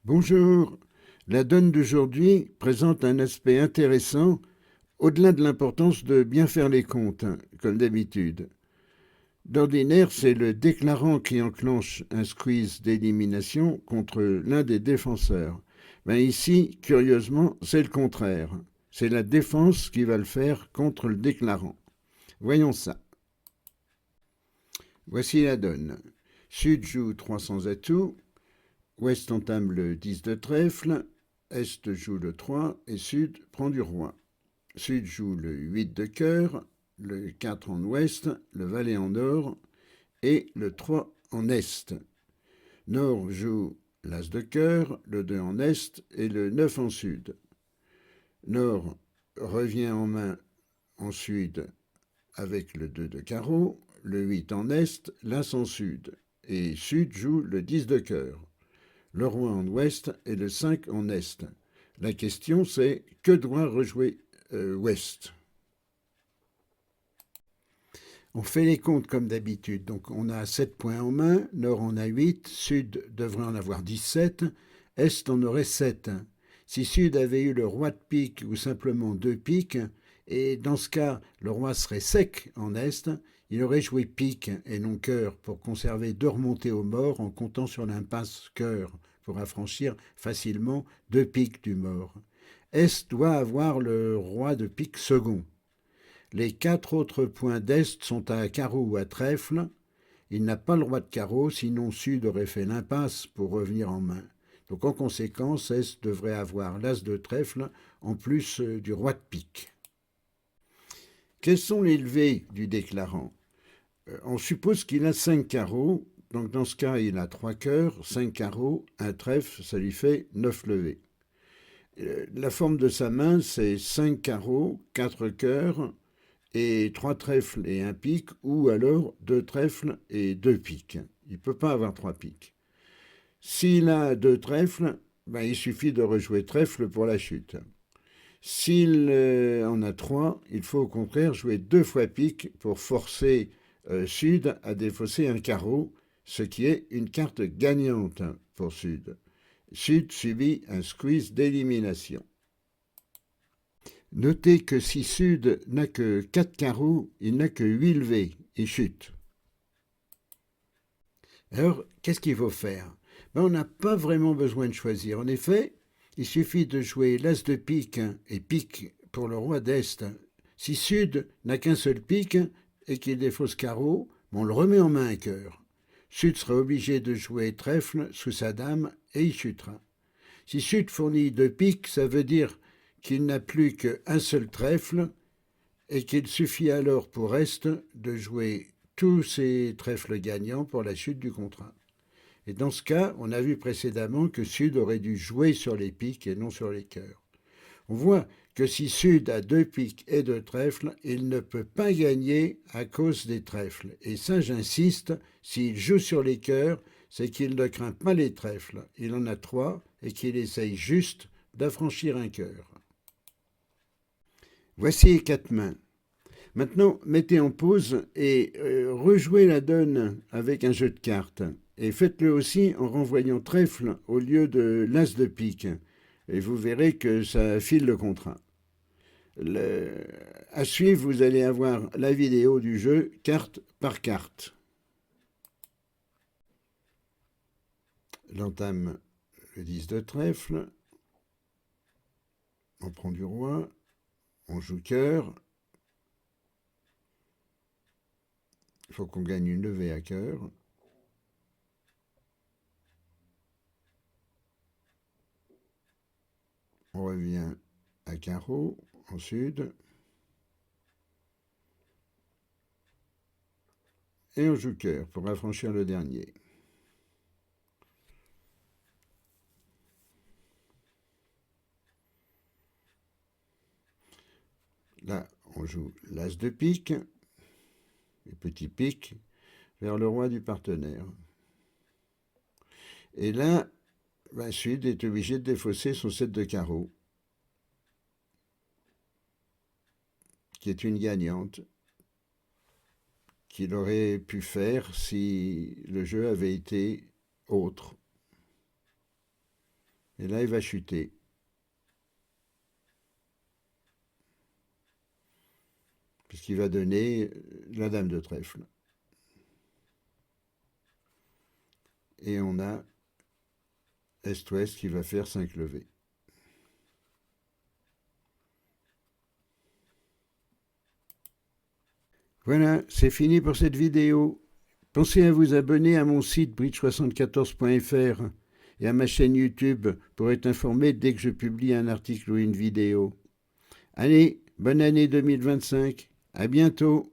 Bonjour, la donne d'aujourd'hui présente un aspect intéressant au-delà de l'importance de bien faire les comptes, comme d'habitude. D'ordinaire, c'est le déclarant qui enclenche un squeeze d'élimination contre l'un des défenseurs. Mais ici, curieusement, c'est le contraire. C'est la défense qui va le faire contre le déclarant. Voyons ça. Voici la donne. Sud joue 300 atouts, Ouest entame le 10 de trèfle, Est joue le 3 et Sud prend du roi. Sud joue le 8 de cœur, le 4 en ouest, le valet en nord et le 3 en est. Nord joue l'as de cœur, le 2 en est et le 9 en sud. Nord revient en main en sud avec le 2 de carreau, le 8 en est, l'as en sud. Et Sud joue le 10 de cœur, le roi en ouest et le 5 en est. La question c'est que doit rejouer ouest? On fait les comptes comme d'habitude. Donc on a 7 points en main, Nord en a 8, Sud devrait en avoir 17, Est en aurait 7. Si Sud avait eu le roi de pique ou simplement 2 piques, et dans ce cas le roi serait sec en Est, il aurait joué pique et non cœur pour conserver 2 remontées au mort en comptant sur l'impasse cœur pour affranchir facilement 2 piques du mort. Est doit avoir le roi de pique second. Les 4 autres points d'Est sont à carreau ou à trèfle. Il n'a pas le roi de carreau, sinon Sud aurait fait l'impasse pour revenir en main. Donc en conséquence, Est devrait avoir l'as de trèfle en plus du roi de pique. Quels sont les levées du déclarant? On suppose qu'il a 5 carreaux, donc dans ce cas il a 3 cœurs, 5 carreaux, un trèfle, ça lui fait 9 levées. La forme de sa main c'est 5 carreaux, 4 cœurs, et 3 trèfles et un pique, ou alors 2 trèfles et 2 piques. Il ne peut pas avoir 3 piques. S'il a 2 trèfles, il suffit de rejouer trèfle pour la chute. S'il en a 3, il faut au contraire jouer 2 fois pique pour forcer Sud à défausser un carreau, ce qui est une carte gagnante pour Sud. Sud subit un squeeze d'élimination. Notez que si Sud n'a que 4 carreaux, il n'a que 8 levées et chute. Alors, qu'est-ce qu'il faut faire? On n'a pas vraiment besoin de choisir. En effet, il suffit de jouer l'as de pique et pique pour le roi d'Est. Si Sud n'a qu'un seul pique et qu'il défausse carreau, on le remet en main un cœur. Sud sera obligé de jouer trèfle sous sa dame et il chutera. Si Sud fournit 2 piques, ça veut dire qu'il n'a plus qu'un seul trèfle et qu'il suffit alors pour Est de jouer tous ses trèfles gagnants pour la chute du contrat. Et dans ce cas, on a vu précédemment que Sud aurait dû jouer sur les piques et non sur les cœurs. On voit que si Sud a 2 piques et 2 trèfles, il ne peut pas gagner à cause des trèfles. Et ça, j'insiste, s'il joue sur les cœurs, c'est qu'il ne craint pas les trèfles. Il en a 3 et qu'il essaye juste d'affranchir un cœur. Voici les 4 mains. Maintenant, mettez en pause et rejouez la donne avec un jeu de cartes. Et faites-le aussi en renvoyant trèfle au lieu de l'as de pique. Et vous verrez que ça file le contrat. À suivre, vous allez avoir la vidéo du jeu carte par carte. L'entame le 10 de trèfle. On prend du roi. On joue cœur. Il faut qu'on gagne une levée à cœur. On revient à carreau en sud. Et on joue cœur pour affranchir le dernier. Là, on joue l'as de pique, les petits piques, vers le roi du partenaire. Et là, Sud est obligé de défausser son 7 de carreau, qui est une gagnante, qu'il aurait pu faire si le jeu avait été autre. Et là, il va chuter. Puisqu'il va donner la dame de trèfle. Et on a Est-Ouest qui va faire 5 levées. Voilà, c'est fini pour cette vidéo. Pensez à vous abonner à mon site bridge74.fr et à ma chaîne YouTube pour être informé dès que je publie un article ou une vidéo. Allez, bonne année 2025, à bientôt.